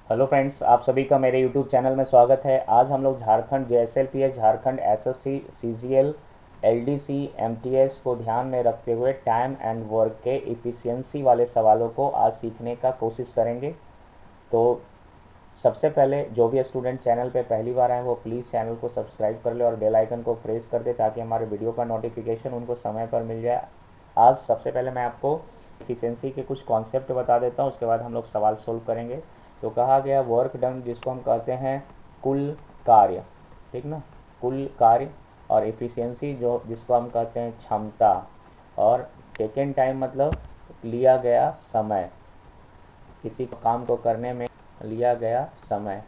Hello friends, आप सभी का मेरे यूट्यूब चैनल में स्वागत है। आज हम लोग Jharkhand JSLPS, Jharkhand SSC, CGL, LDC, MTS को ध्यान में रखते हुए टाइम एंड वर्क के इफ़िशियंसी वाले सवालों को आज सीखने का कोशिश करेंगे। तो सबसे पहले जो भी स्टूडेंट चैनल पे पहली बार आए वो प्लीज़ चैनल को सब्सक्राइब कर ले और बेल आइकन को प्रेस कर दे ताकि हमारे वीडियो का नोटिफिकेशन उनको समय पर मिल जाए। आज सबसे पहले मैं आपको इफ़िशियंसी के कुछ कॉन्सेप्ट बता देता हूँ, उसके बाद हम लोग सवाल सोल्व करेंगे। तो कहा गया वर्क डन, जिसको हम कहते हैं कुल कार्य, ठीक ना, कुल कार्य। और एफिशिएंसी जो जिसको हम कहते हैं क्षमता। और टेकन टाइम मतलब लिया गया समय, किसी काम को करने में लिया गया समय।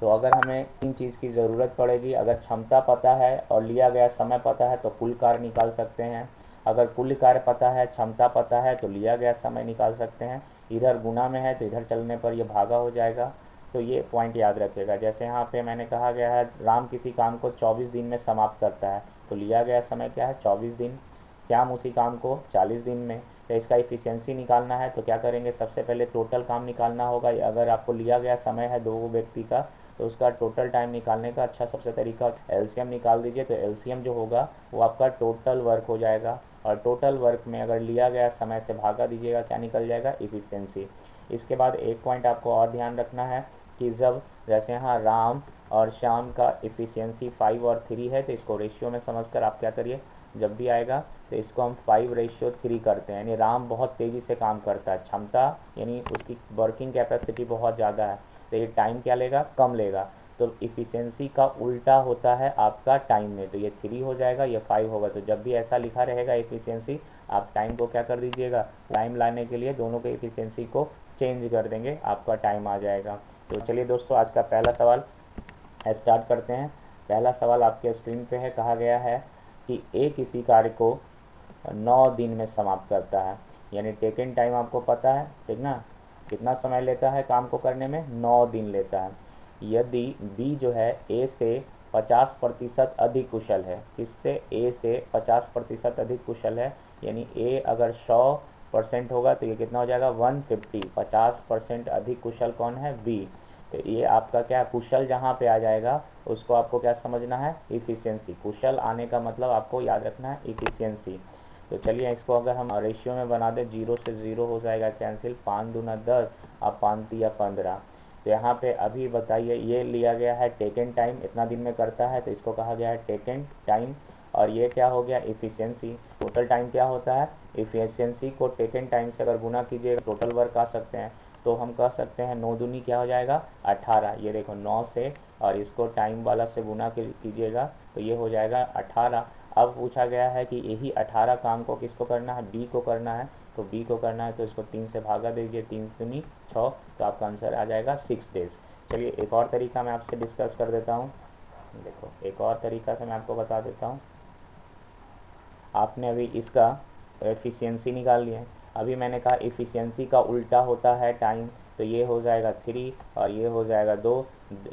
तो अगर हमें तीन चीज़ की ज़रूरत पड़ेगी, अगर क्षमता पता है और लिया गया समय पता है तो कुल कार्य निकाल सकते हैं। अगर कुल कार्य पता है, क्षमता पता है तो लिया गया समय निकाल सकते हैं। इधर गुना में है तो इधर चलने पर यह भागा हो जाएगा। तो ये पॉइंट याद रखिएगा। जैसे यहाँ पे मैंने कहा गया है राम किसी काम को 24 दिन में समाप्त करता है, तो लिया गया समय क्या है, 24 दिन। श्याम उसी काम को 40 दिन में। तो इसका इफ़िशियंसी निकालना है तो क्या करेंगे, सबसे पहले टोटल काम निकालना होगा। अगर आपको लिया गया समय है दो व्यक्ति का तो उसका टोटल टाइम निकालने का अच्छा सबसे तरीका एलसीएम निकाल दीजिए। तो एलसीएम जो होगा वो आपका टोटल वर्क हो जाएगा। और टोटल वर्क में अगर लिया गया समय से भागा दीजिएगा, क्या निकल जाएगा, इफ़िशियंसी। इसके बाद एक पॉइंट आपको और ध्यान रखना है कि जब जैसे यहाँ राम और श्याम का इफ़िशियंसी 5 और 3 है तो इसको रेशियो में समझकर आप क्या करिए, जब भी आएगा तो इसको हम 5:3 करते हैं। यानी राम बहुत तेज़ी से काम करता है, क्षमता यानी उसकी वर्किंग कैपेसिटी बहुत ज़्यादा है, तो ये टाइम क्या लेगा, कम लेगा। तो इफ़िशियंसी का उल्टा होता है आपका टाइम में, तो ये 3 हो जाएगा, ये 5 होगा। तो जब भी ऐसा लिखा रहेगा इफ़िशियंसी, आप टाइम को क्या कर दीजिएगा, टाइम लाने के लिए दोनों के इफ़िशियंसी को चेंज कर देंगे, आपका टाइम आ जाएगा। तो चलिए दोस्तों, आज का पहला सवाल स्टार्ट करते हैं। पहला सवाल आपके स्क्रीन पे है। कहा गया है कि ए किसी कार्य को 9 दिन में समाप्त करता है। यानी टेकन टाइम आपको पता है, ठीक ना, कितना समय लेता है काम को करने में, 9 दिन लेता है। यदि बी जो है ए से 50% अधिक कुशल है, किससे, ए से 50% अधिक कुशल है। यानी ए अगर 100% होगा तो ये कितना हो जाएगा, 150। 50% अधिक कुशल कौन है, बी। तो ये आपका क्या, कुशल जहाँ पे आ जाएगा उसको आपको क्या समझना है, इफ़िशियंसी। कुशल आने का मतलब आपको याद रखना है इफ़िशियंसी। तो चलिए इसको अगर हम रेशियो में बना दें, 0 से 0 हो जाएगा कैंसिल, 5 दूना 10 और 5 तिया 15। तो यहाँ पे अभी बताइए, ये लिया गया है टेकन टाइम, इतना दिन में करता है तो इसको कहा गया है टेकन टाइम। और ये क्या हो गया, इफ़िशियंसी। टोटल टाइम क्या होता है, इफ़िशियंसी को टेकन टाइम से अगर गुना कीजिएगा टोटल वर्क आ सकते हैं। तो हम कह सकते हैं 9 दूनी क्या हो जाएगा, 18। ये देखो 9 से और इसको टाइम वाला से गुना कीजिएगा तो ये हो जाएगा 18। अब पूछा गया है कि यही 18 काम को किसको करना है, बी को करना है। तो बी को करना है तो इसको 3 से भागा दीजिए, 3 दूनी 6, तो आपका आंसर आ जाएगा 6 डेज। चलिए एक और तरीका मैं आपसे डिस्कस कर देता हूँ। देखो एक और तरीका से मैं आपको बता देता हूँ। आपने अभी इसका एफिशिएंसी निकाल लिया है। अभी मैंने कहा एफिशिएंसी का उल्टा होता है टाइम, तो ये हो जाएगा 3 और ये हो जाएगा 2।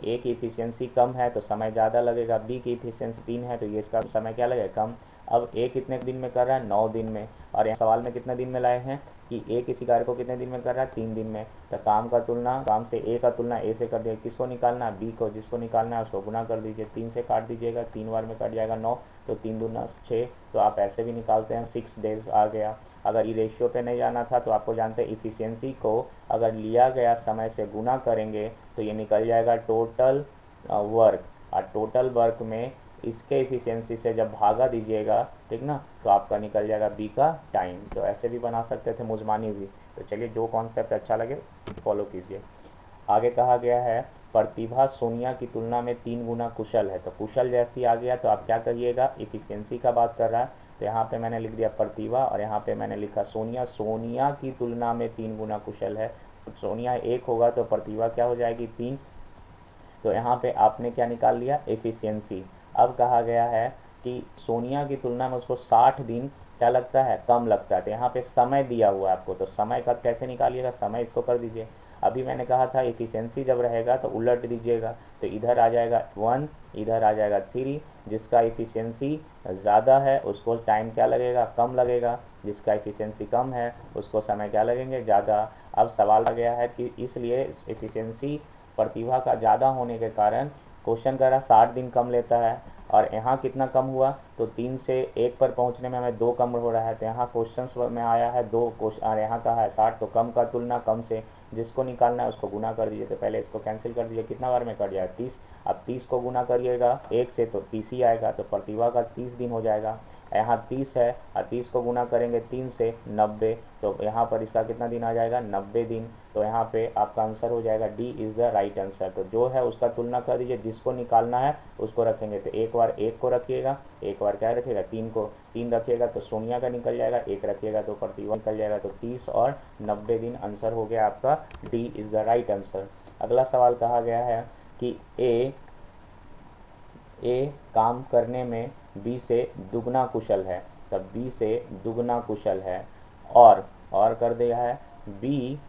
ए की इफिशियंसी कम है तो समय ज़्यादा लगेगा, बी की इफिशियंसी 3 है तो ये इसका समय क्या लगेगा, कम। अब ए कितने दिन में कर रहा है, 9 दिन में। और यहाँ सवाल में कितने दिन में लाए हैं कि ए किसी कार्य को कितने दिन में कर रहा है, 3 दिन में। तो काम का तुलना, काम से ए का तुलना ए से कर दिया, किसको निकालना है, बी को। जिसको निकालना है उसको गुना कर दीजिए, 3 से काट दीजिएगा, 3 बार में कट जाएगा 9, तो 3 दूना 6। तो आप ऐसे भी निकालते हैं, 6 डेज आ गया। अगर ये रेशियो पे नहीं जाना था तो आपको जानते हैं इफ़िशियंसी को अगर लिया गया समय से गुना करेंगे तो ये निकल जाएगा टोटल वर्क। और टोटल वर्क में इसके इफ़िशियंसी से जब भागा दीजिएगा, ठीक ना, तो आपका निकल जाएगा बी का टाइम। तो ऐसे भी बना सकते थे मुजमानी भी। तो चलिए जो कॉन्सेप्ट अच्छा लगे फॉलो कीजिए। आगे कहा गया है प्रतिभा सोनिया की तुलना में 3 गुना कुशल है। तो कुशल जैसी आ गया तो आप क्या करिएगा, इफिशियंसी का बात कर रहा है तो यहाँ पे मैंने लिख दिया प्रतिभा और यहाँ पे मैंने लिखा सोनिया। सोनिया की तुलना में 3 गुना कुशल है। सोनिया 1 होगा तो प्रतिभा क्या हो जाएगी, 3। तो यहाँ पे आपने क्या निकाल लिया, एफिशिएंसी। अब कहा गया है कि सोनिया की तुलना में उसको 60 दिन क्या लगता है, कम लगता है। तो यहाँ पे समय दिया हुआ है आपको, तो समय का कैसे निकालिएगा, समय इसको कर दीजिए। अभी मैंने कहा था एफिशिएंसी जब रहेगा तो उलट दीजिएगा, तो इधर आ जाएगा 1, इधर आ जाएगा 3। जिसका एफिशिएंसी ज़्यादा है उसको टाइम क्या लगेगा, कम लगेगा। जिसका एफिशिएंसी कम है उसको समय क्या लगेंगे, ज़्यादा। अब सवाल आ गया है कि इसलिए एफिशिएंसी प्रतिभा का ज़्यादा होने के कारण क्वेश्चन कह रहा 60 दिन कम लेता है, और यहाँ कितना कम हुआ, तो 3 से 1 पर पहुँचने में हमें 2 कम हो रहा है। तो यहाँ क्वेश्चंस में आया है 2 क्वेश्चन, और यहाँ कहा है 60, तो कम का तुलना कम से जिसको निकालना है उसको गुना कर दीजिए। तो पहले इसको कैंसिल कर दीजिए, कितना बार में कट जाएगा 30। अब 30 को गुना करिएगा 1 से तो 30 ही आएगा, तो प्रतिभा का 30 दिन हो जाएगा। यहाँ 30 है और 30 को गुना करेंगे 3 से 90, तो यहाँ पर इसका कितना दिन आ जाएगा 90 दिन। तो यहाँ पे आपका आंसर हो जाएगा D is the right answer. तो जो है उसका तुलना कर दीजिए, जिसको निकालना है उसको रखेंगे। तो एक बार 1 को रखिएगा, एक बार क्या रखिएगा 3 को, 3 रखिएगा तो सोनिया का निकल जाएगा, 1 रखिएगा तो प्रतिभा निकल जाएगा। तो 30 और 90 दिन आंसर हो गया आपका, D is the right answer. अगला सवाल कहा गया है कि ए काम करने में बी से दुगना कुशल है, तब बी से दुगना कुशल है, और कर दिया है बी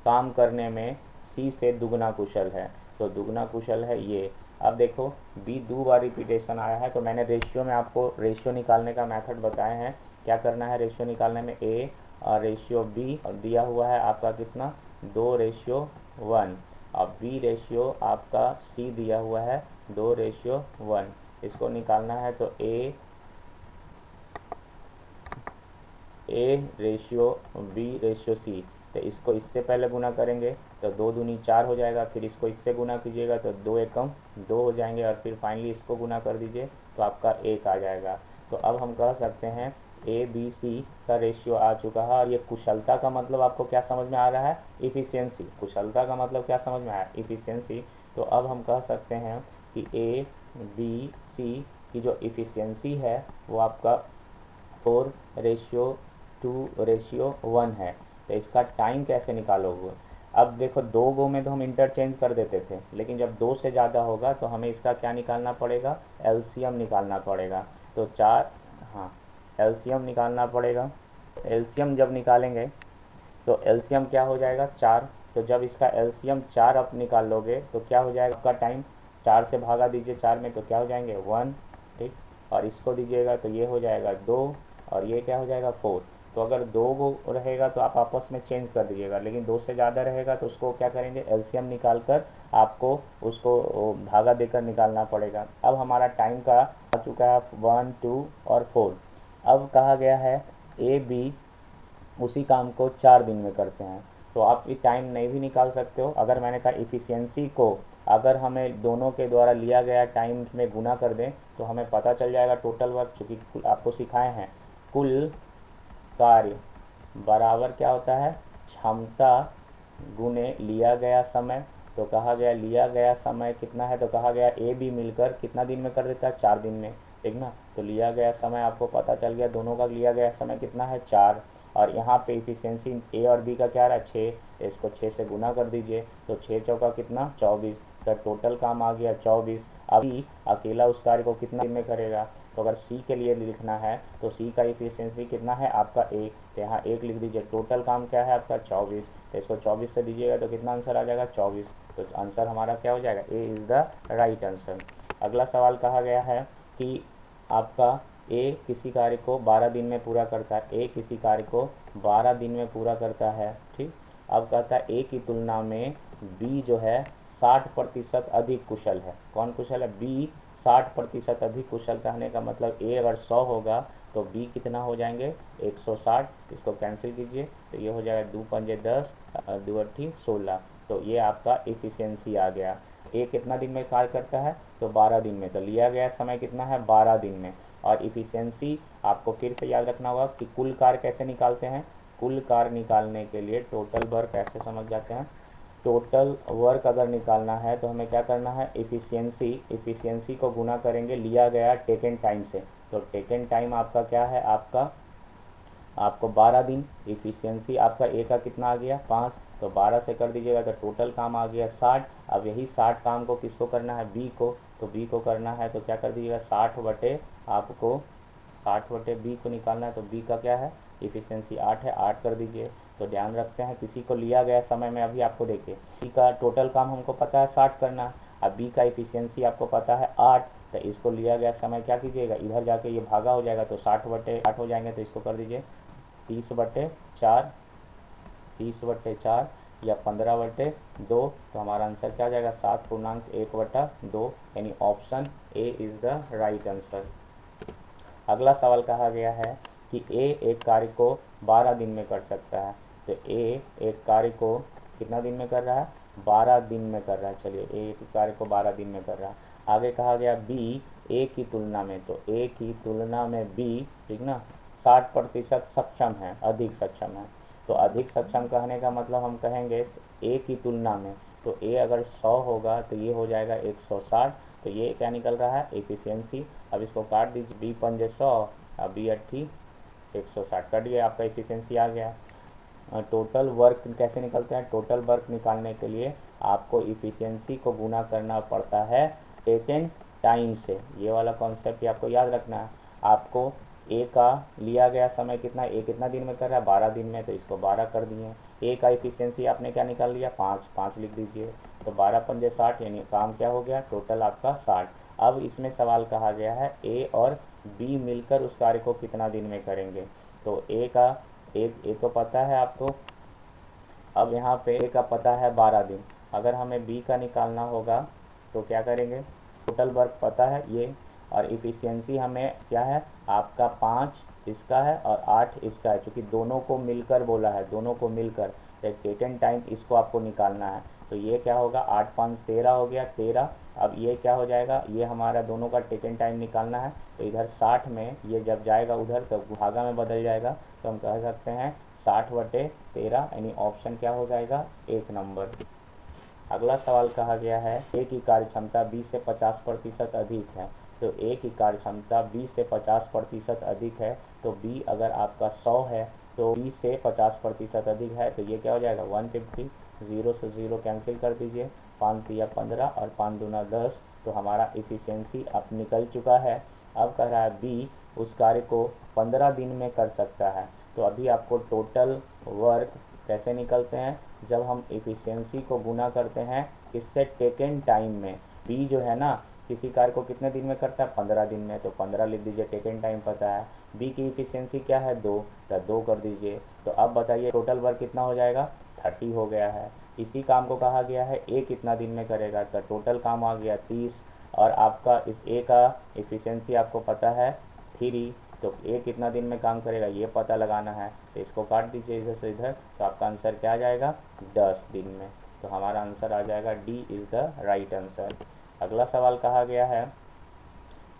काम करने में सी से दुगना कुशल है, तो दुगना कुशल है ये। अब देखो बी 2 बार रिपीटेशन आया है, तो मैंने रेशियो में आपको रेशियो निकालने का मेथड बताए हैं। क्या करना है रेशियो निकालने में, ए और रेशियो बी दिया हुआ है आपका कितना 2:1, और बी रेशियो आपका सी दिया हुआ है 2:1। इसको निकालना है तो A ratio B ratio C, तो इसको इससे पहले गुना करेंगे तो 2 दूनी 4 हो जाएगा, फिर इसको इससे गुना कीजिएगा तो 2 एकम 2 हो जाएंगे, और फिर फाइनली इसको गुना कर दीजिए तो आपका 1 आ जाएगा। तो अब हम कह सकते हैं ए बी सी का रेशियो आ चुका है। और ये कुशलता का मतलब आपको क्या समझ में आ रहा है, इफ़िशियंसी। कुशलता का मतलब क्या समझ में आया, इफ़िशियंसी। तो अब हम कह सकते हैं कि ए बी सी की जो इफ़िशियंसी है वो आपका 4:2:1 है। तो इसका टाइम कैसे निकालोगे, अब देखो 2 गो में तो हम इंटरचेंज कर देते थे, लेकिन जब 2 से ज़्यादा होगा तो हमें इसका क्या निकालना पड़ेगा, एलसीएम निकालना पड़ेगा। तो 4, हाँ एलसीएम निकालना पड़ेगा। एलसीएम जब निकालेंगे तो एलसीएम क्या हो जाएगा 4, तो जब इसका एलसीएम 4 आप निकाल लोगे तो क्या हो जाएगा आपका टाइम, 4 से भागा दीजिए 4 में तो क्या हो जाएंगे 1, ठीक, और इसको दीजिएगा तो ये हो जाएगा 2, और ये क्या हो जाएगा 4। तो अगर 2 गो रहेगा तो आप आपस में चेंज कर दीजिएगा, लेकिन 2 से ज़्यादा रहेगा तो उसको क्या करेंगे एलसीएम निकाल कर आपको उसको भागा देकर निकालना पड़ेगा। अब हमारा टाइम का आ चुका है 1, 2 और 4। अब कहा गया है ए बी उसी काम को 4 दिन में करते हैं, तो आप ये टाइम नहीं भी निकाल सकते हो। अगर मैंने कहा इफ़िशियंसी को अगर हमें दोनों के द्वारा लिया गया टाइम में गुना कर दें तो हमें पता चल जाएगा टोटल वर्क, चूँकि आपको सिखाए हैं कुल कार्य बराबर क्या होता है, क्षमता गुने लिया गया समय। तो कहा गया लिया गया समय कितना है, तो कहा गया ए बी मिलकर कितना दिन में कर देता है 4 दिन में, ठीक ना। तो लिया गया समय आपको पता चल गया, दोनों का लिया गया समय कितना है 4, और यहाँ पे इफिशियंसी ए और बी का क्या रहा 6, इसको 6 से गुना कर दीजिए तो 6 चौका कितना 24, तो टोटल काम आ गया 24। अभी अकेला उस कार्य को कितना दिन में करेगा, तो अगर सी के लिए लिखना है तो सी का इफिशियंसी कितना है आपका 1, तो यहाँ 1 लिख दीजिए। टोटल काम क्या है आपका 24, तो इसको 24 से दीजिएगा तो कितना आंसर आ जाएगा 24। तो आंसर हमारा क्या हो जाएगा, A is the right answer. अगला सवाल कहा गया है कि आपका ए किसी कार्य को 12 दिन में पूरा करता है, ए किसी कार्य को 12 दिन में पूरा करता है, ठीक। अब कहता है ए की तुलना में बी जो है 60% अधिक कुशल है। कौन कुशल है, बी 60% अधिक कुशल कहने का मतलब ए अगर 100 होगा तो बी कितना हो जाएंगे 160। इसको कैंसिल कीजिए तो ये हो जाएगा 2 पंजे 10 2 अट्ठी 16। तो ये आपका इफिशियंसी आ गया। ए कितना दिन में कार्य करता है, तो 12 दिन में, तो लिया गया समय कितना है 12 दिन में। और इफिशियंसी आपको फिर से याद रखना होगा कि कुल कार्य कैसे निकालते हैं, कुल कार्य निकालने के लिए टोटल वर्क कैसे समझ जाते हैं। टोटल वर्क अगर निकालना है तो हमें क्या करना है, इफिशियंसी को गुना करेंगे लिया गया टेकन टाइम से। तो टेकन टाइम आपका क्या है, आपको 12 दिन, इफिशियंसी आपका ए का कितना आ गया 5, तो 12 से कर दीजिएगा तो टोटल काम आ गया 60। अब यही 60 काम को किसको करना है, बी को, तो बी को करना है तो क्या कर दीजिएगा 60 बटे बी को निकालना है, तो बी का क्या है इफिशियंसी 8 है, 8 कर दीजिए। तो ध्यान रखते हैं किसी को लिया गया समय में, अभी आपको देखिए बी का टोटल काम हमको पता है 60 करना, अब बी का इफिशियंसी आपको पता है 8, तो इसको लिया गया समय क्या कीजिएगा, इधर जाके ये भागा हो जाएगा तो 60/8 हो जाएंगे, तो इसको कर दीजिए 30/4, या 15/2, तो हमारा आंसर क्या हो जाएगा 7.1/2, यानी option A is the right answer. अगला सवाल कहा गया है कि ए एक कार्य को 12 दिन में कर सकता है। तो ए एक कार्य को कितना दिन में कर रहा है, 12 दिन में कर रहा है। चलिए ए एक कार्य को 12 दिन में कर रहा है। आगे कहा गया बी ए की तुलना में, तो ए की तुलना में बी, ठीक ना, 60% सक्षम है, अधिक सक्षम है। तो अधिक सक्षम कहने का मतलब हम कहेंगे ए की तुलना में, तो ए अगर 100 होगा तो ये हो जाएगा 160, तो ये क्या निकल रहा है एफिशिएंसी। अब इसको काट दीजिए, बी 5 100 और बी 8 160, कट गया, आपका एफिशिएंसी आ गया। टोटल वर्क कैसे निकलते हैं, टोटल वर्क निकालने के लिए आपको इफ़िशियंसी को गुना करना पड़ता है टेकन टाइम से। ये वाला कॉन्सेप्ट ही आपको याद रखना है। आपको ए का लिया गया समय कितना, ए कितना दिन में कर रहा है 12 दिन में, तो इसको 12 कर दिए। ए का इफ़िशियंसी आपने क्या निकाल लिया 5 लिख दीजिए, तो 12×5 = 60, यानी काम क्या हो गया टोटल आपका 60। अब इसमें सवाल कहा गया है ए और बी मिलकर उस कार्य को कितना दिन में करेंगे। तो ए का एक तो पता है आपको, अब यहाँ पे ए का पता है 12 दिन, अगर हमें बी का निकालना होगा तो क्या करेंगे, टोटल वर्क पता है ये, और इफ़िशियंसी हमें क्या है आपका 5 इसका है और 8 इसका है, क्योंकि दोनों को मिलकर बोला है, दोनों को मिलकर टेकन टाइम इसको आपको निकालना है। तो ये क्या होगा 8 5 13 हो गया 13। अब ये क्या हो जाएगा, ये हमारा दोनों का टेकन टाइम निकालना है, तो इधर 60 में ये जब जाएगा उधर तो भागा में बदल जाएगा, तो हम कह सकते हैं 60/13, यानी ऑप्शन क्या हो जाएगा 1 नंबर। अगला सवाल कहा गया है ए की कार्य क्षमता 20 से 50% अधिक है। तो ए की कार्य क्षमता 20 से 50% अधिक है, तो बी अगर आपका 100 है तो 20 से 50% अधिक है, तो ये क्या हो जाएगा 150, 0 से 0 कैंसिल कर दीजिए, 5×3 = 15 और 5×2 = 10, तो हमारा इफ़िशियंसी अब निकल चुका है। अब कह रहा है बी उस कार्य को 15 दिन में कर सकता है। तो अभी आपको टोटल वर्क कैसे निकलते हैं, जब हम एफिशिएंसी को गुना करते हैं इससे टेकन टाइम में। बी जो है ना किसी कार्य को कितने दिन में करता है 15 दिन में, तो 15 लिख दीजिए, टेकन टाइम पता है। बी की एफिशिएंसी क्या है 2, तो 2 कर दीजिए। तो अब बताइए टोटल वर्क कितना हो जाएगा 30 हो गया है। इसी काम को कहा गया है ए कितना दिन में करेगा, तो टोटल काम आ गया 30, और आपका इस ए का एफिशिएंसी आपको पता है 3, तो ए कितना दिन में काम करेगा ये पता लगाना है, तो इसको काट दीजिए इधर से इधर, तो आपका आंसर क्या आ जाएगा 10 दिन में। तो हमारा आंसर आ जाएगा D is the right answer. अगला सवाल कहा गया है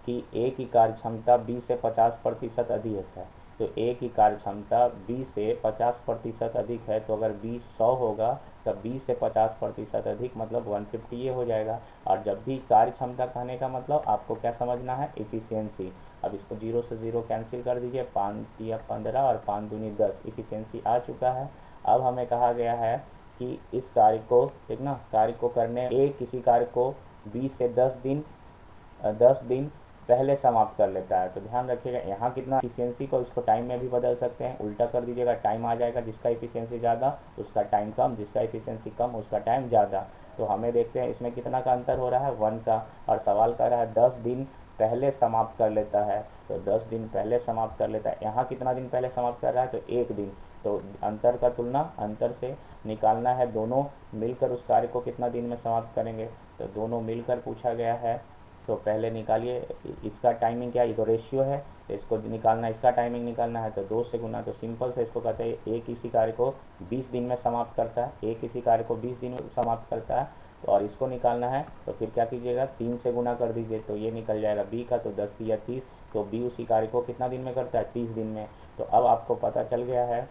कि ए की कार्य क्षमता 20 से 50% अधिक है। तो ए की कार्य क्षमता 20 से 50% अधिक है, तो अगर 20 100 होगा तब 20 से 50% अधिक मतलब 150 ये हो जाएगा। और जब भी कार्य क्षमता कहने का मतलब आपको क्या समझना है एफिशिएंसी। अब इसको 0 से 0 कैंसिल कर दीजिए, 5×3 = 15 और 5×2 = 10, एफिशिएंसी आ चुका है। अब हमें कहा गया है कि इस कार्य को, ठीक ना, कार्य को करने ए किसी कार्य को 20 से 10 दिन पहले समाप्त कर लेता है। तो ध्यान रखिएगा यहाँ कितना एफिशिएंसी को इसको टाइम में भी बदल सकते हैं, उल्टा कर दीजिएगा, टाइम आ जाएगा जिसका एफिशिएंसी ज़्यादा उसका टाइम कम, जिसका एफिशिएंसी कम उसका टाइम ज़्यादा। तो हमें देखते हैं इसमें कितना का अंतर हो रहा है 1 का, और सवाल कर रहा है 10 दिन पहले समाप्त कर लेता है, तो 10 दिन पहले समाप्त कर लेता है। यहाँ कितना दिन पहले समाप्त कर रहा है, तो 1 दिन। तो अंतर का तुलना अंतर से निकालना है, दोनों मिलकर उस कार्य को कितना दिन में समाप्त करेंगे, तो दोनों मिलकर पूछा गया है। तो पहले निकालिए इसका टाइमिंग क्या है, ये तो रेशियो है, तो इसको निकालना, इसका टाइमिंग निकालना है, तो 2 से गुना, तो सिंपल से इसको कहते हैं ए किसी कार्य को 20 दिन में समाप्त करता है, ए किसी कार्य को 20 दिन में समाप्त करता है। तो और इसको निकालना है तो फिर क्या कीजिएगा 3 से गुना कर दीजिए, तो ये निकल जाएगा बी का, तो 10×3 = 30, तो बी उसी कार्य को कितना दिन में करता है 30 दिन में। तो अब आपको पता चल गया है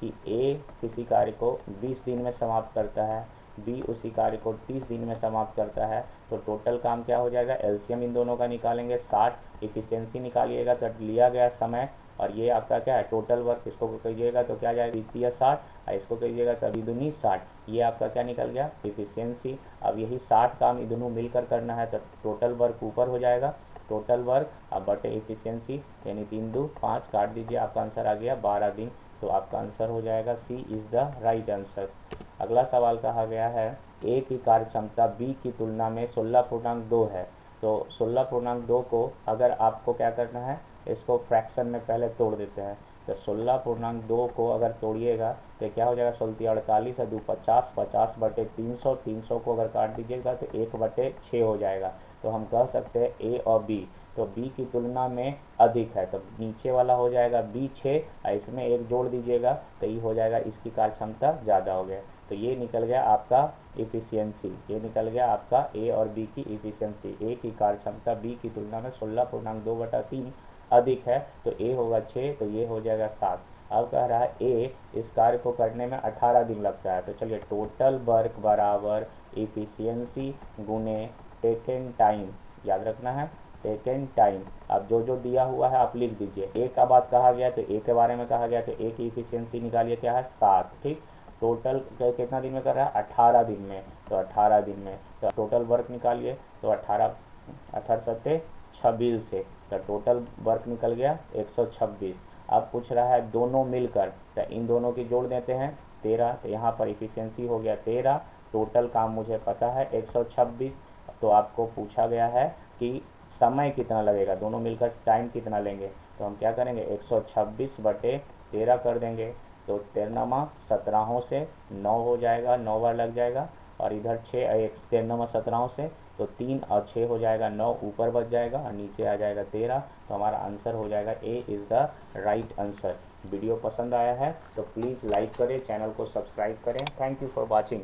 कि ए किसी कार्य को 20 दिन में समाप्त करता है, बी उसी कार्य को 30 दिन में समाप्त करता है। तो टोटल काम क्या हो जाएगा, एलसीएम इन दोनों का निकालेंगे 60, एफिशिएंसी निकालिएगा तो लिया गया समय, और ये आपका क्या है टोटल वर्क, इसको कीजिएगा तो क्या जाएगा 20×60, और इसको कीजिएगा तो 2×60, ये आपका क्या निकल गया एफिशिएंसी। अब यही 60 काम ये दोनों मिलकर करना है, तो टोटल वर्क ऊपर हो जाएगा, टोटल वर्क अब बटे एफिशिएंसी, यानी 3×2 = 5, काट दीजिए, आपका आंसर आ गया 12 दिन। तो आपका आंसर हो जाएगा सी इज़ द राइट आंसर। अगला सवाल कहा गया है ए की कार्य क्षमता बी की तुलना में 16.2 है। तो 16.2 को अगर आपको क्या करना है, इसको फ्रैक्शन में पहले तोड़ देते हैं, तो 16.2 को अगर तोड़िएगा तो क्या हो जाएगा, 16 48 और 2 50, 50/300, 300 को अगर काट दीजिएगा तो 1/6 हो जाएगा। तो हम कह सकते हैं ए और बी, तो बी की तुलना में अधिक है, तो नीचे वाला हो जाएगा बी 6 और इसमें 1 जोड़ दीजिएगा तो ये हो जाएगा इसकी कार्य क्षमता ज़्यादा हो गया। तो ये निकल गया आपका इफ़िशियंसी, ये निकल गया आपका ए और बी की इफ़िशियंसी। ए की कार्य क्षमता बी की तुलना में 16.2/3 अधिक है, तो ए होगा 6, तो ये हो जाएगा 7। अब कह रहा है ए इस कार्य को करने में 18 दिन लगता है, तो चलिए टोटल वर्क बराबर इफ़िशियंसी गुने टेकन टाइम, याद रखना है टेकन टाइम। अब जो जो दिया हुआ है आप लिख दीजिए। ए का बात कहा गया तो ए के बारे में कहा गया, तो ए की इफिशियंसी निकालिए क्या है 7, ठीक। टोटल कितना दिन में कर रहा है 18 दिन में, तो 18 दिन में तो टोटल वर्क निकालिए, तो 18 18 26 से, तो टोटल वर्क निकल गया 126। अब पूछ रहा है दोनों मिलकर, तो इन दोनों की जोड़ देते हैं 13, तो यहाँ पर इफिशियंसी हो गया 13, टोटल काम मुझे पता है 126। तो आपको पूछा गया है कि समय कितना लगेगा, दोनों मिलकर टाइम कितना लेंगे, तो हम क्या करेंगे 126/13 कर देंगे, तो 13 17 से 9 हो जाएगा, 9 बार लग जाएगा, और इधर 6 13 17 से तो 3 और 6 हो जाएगा 9, ऊपर बच जाएगा और नीचे आ जाएगा 13। तो हमारा आंसर हो जाएगा A is the right answer. Video पसंद आया है तो प्लीज़ लाइक करें, चैनल को सब्सक्राइब करें। Thank you for watching.